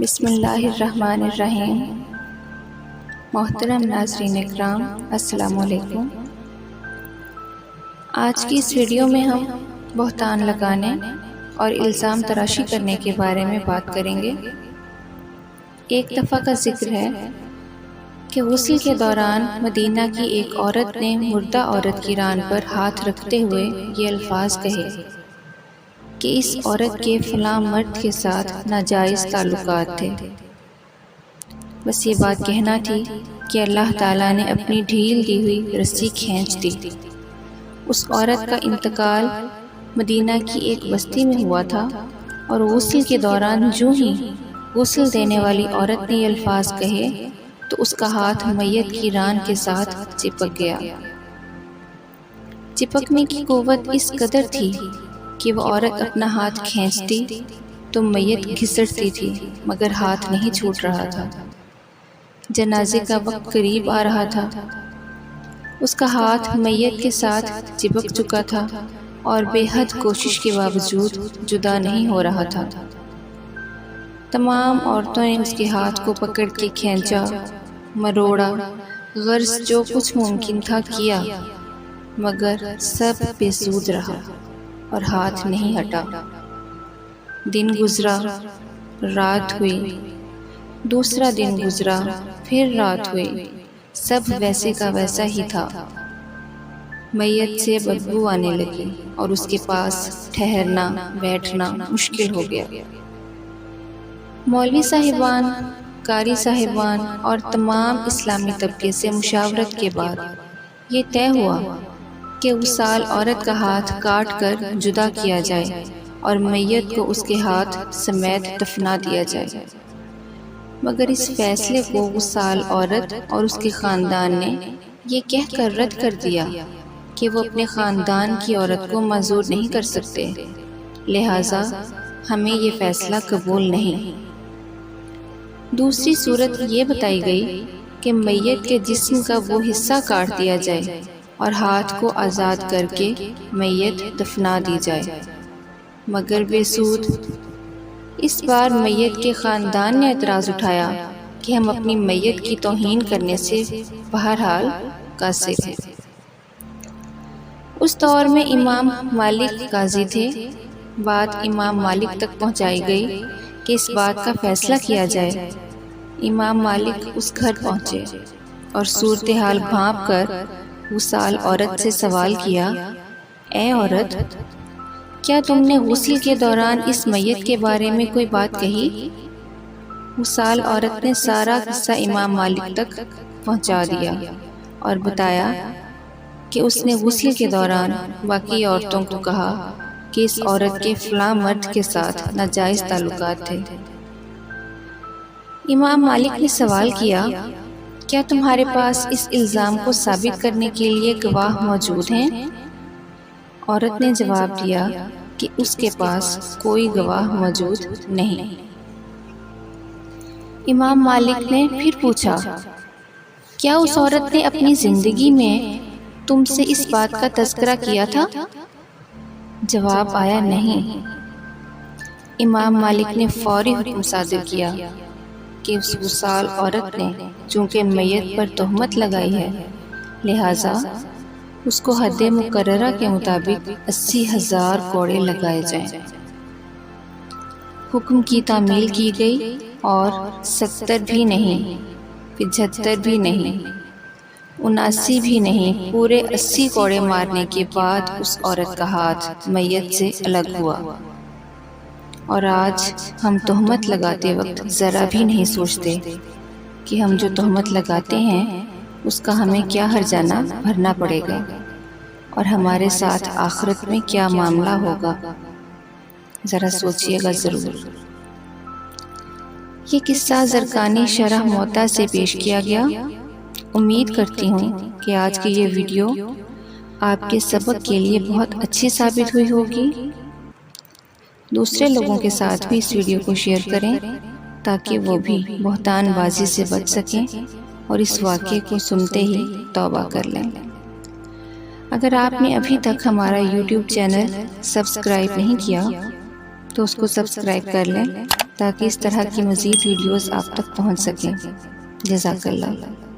بسم اللہ الرحمن الرحیم۔ محترم ناظرین اکرام، السلام علیکم۔ آج کی اس ویڈیو میں ہم بہتان لگانے اور الزام تراشی کرنے کے بارے میں بات کریں گے۔ ایک دفعہ کا ذکر ہے کہ غسل کے دوران مدینہ کی ایک عورت نے مردہ عورت کی ران پر ہاتھ رکھتے ہوئے یہ الفاظ کہے کہ اس عورت کے فلاں مرد کے ساتھ ناجائز تعلقات تھے۔ بس یہ بات کہنا تھی کہ اللہ تعالیٰ نے اپنی ڈھیل دی ہوئی رسی کھینچ دی۔ اس عورت کا انتقال مدینہ کی ایک بستی میں ہوا تھا، اور غسل کے دوران جو ہی غسل دینے والی عورت نے یہ الفاظ کہے تو اس کا ہاتھ میت کی ران کے ساتھ چپک گیا۔ چپکنے کی قوت اس قدر تھی کہ وہ عورت اپنا ہاتھ کھینچتی تو میت گھسٹتی تھی، مگر ہاتھ نہیں چھوٹ رہا تھا۔ جنازے کا وقت قریب آ رہا تھا، اس کا ہاتھ میت کے ساتھ چپک چکا تھا اور بے حد کوشش کے باوجود جدا نہیں ہو رہا تھا۔ تمام عورتوں نے اس کے ہاتھ کو پکڑ کے کھینچا، مروڑا، غرض جو کچھ ممکن تھا کیا، مگر سب بے سود رہا اور ہاتھ نہیں ہٹا۔ دن گزرا، رات ہوئی، دوسرا دن گزرا، پھر رات ہوئی، سب ویسے کا ویسا ہی تھا۔ میت سے بدبو آنے لگی اور اس کے پاس ٹھہرنا بیٹھنا مشکل ہو گیا۔ مولوی صاحبان، قاری صاحبان اور تمام اسلامی طبقے سے مشاورت کے بعد یہ طے ہوا کہ وصال عورت کا ہاتھ کاٹ کر جدا کیا جائے اور میت کو اس کے ہاتھ سمیت دفنا دیا جائے، مگر اس فیصلے کو وصال عورت اور اس کے خاندان نے یہ کہہ کر رد کر دیا کہ وہ اپنے خاندان کی عورت کو معذور نہیں کر سکتے، لہٰذا ہمیں یہ فیصلہ قبول نہیں۔ دوسری صورت یہ بتائی گئی کہ میت کے جسم کا وہ حصہ کاٹ دیا جائے اور ہاتھ کو آزاد کر کے میت دفنا دی جائے، مگر بے سود۔ اس بار میت کے خاندان نے اعتراض اٹھایا کہ ہم اپنی میت کی توہین کرنے سے بہرحال قاصر ہیں۔ اس دور میں امام مالک قاضی تھے۔ بات امام مالک تک پہنچائی گئی کہ اس بات کا فیصلہ کیا جائے۔ امام مالک اس گھر پہنچے اور صورتحال بھانپ کر وصال عورت سے سوال کیا، اے عورت، کیا تم نے غسل کے دوران اس میت کے بارے میں کوئی بات کہی؟ وصال عورت نے سارا قصہ امام مالک تک پہنچا دیا اور بتایا کہ اس نے غسل کے دوران باقی عورتوں کو کہا کہ اس عورت کے فلاں مرد کے ساتھ ناجائز تعلقات تھے۔ امام مالک نے سوال کیا، کیا تمہارے پاس اس الزام کو ثابت کرنے کے لیے گواہ موجود ہیں؟ عورت نے جواب دیا کہ اس کے پاس کوئی گواہ موجود نہیں۔ امام مالک نے پھر پوچھا، کیا اس عورت نے اپنی زندگی میں تم سے اس بات کا تذکرہ کیا تھا؟ جواب آیا نہیں۔ امام مالک نے فوری حکم صادر کیا کہ اس وصال عورت نے چونکہ میت پر تہمت لگائی ہے، لہٰذا اس کو حد مقررہ کے مطابق 80,000 کوڑے لگائے جائیں۔ حکم کی تعمیل کی گئی اور 70 بھی نہیں، 75 بھی نہیں، 79 بھی نہیں، پورے 80 کوڑے مارنے کے بعد اس عورت کا ہاتھ میت سے الگ ہوا۔ اور آج ہم تہمت لگاتے وقت ذرا بھی نہیں سوچتے کہ ہم جو تہمت لگاتے ہیں اس کا ہمیں کیا ہرجانہ بھرنا پڑے گا اور ہمارے ساتھ آخرت میں کیا معاملہ ہوگا، ذرا سوچئے گا ضرور۔ یہ قصہ زرقانی شرح موطا سے پیش کیا گیا۔ امید کرتی ہوں کہ آج کی یہ ویڈیو آپ کے سبق کے لیے بہت اچھی ثابت ہوئی ہوگی۔ دوسرے لوگوں کے ساتھ بھی اس ویڈیو کو شیئر کریں تاکہ وہ بھی بہتان بازی سے بچ سکیں اور اس واقعے کو سنتے ہی توبہ کر لیں۔ اگر آپ نے ابھی تک ہمارا یوٹیوب چینل سبسکرائب نہیں کیا تو اس کو سبسکرائب کر لیں تاکہ اس طرح کی مزید ویڈیوز آپ تک پہنچ سکیں۔ جزاک اللہ۔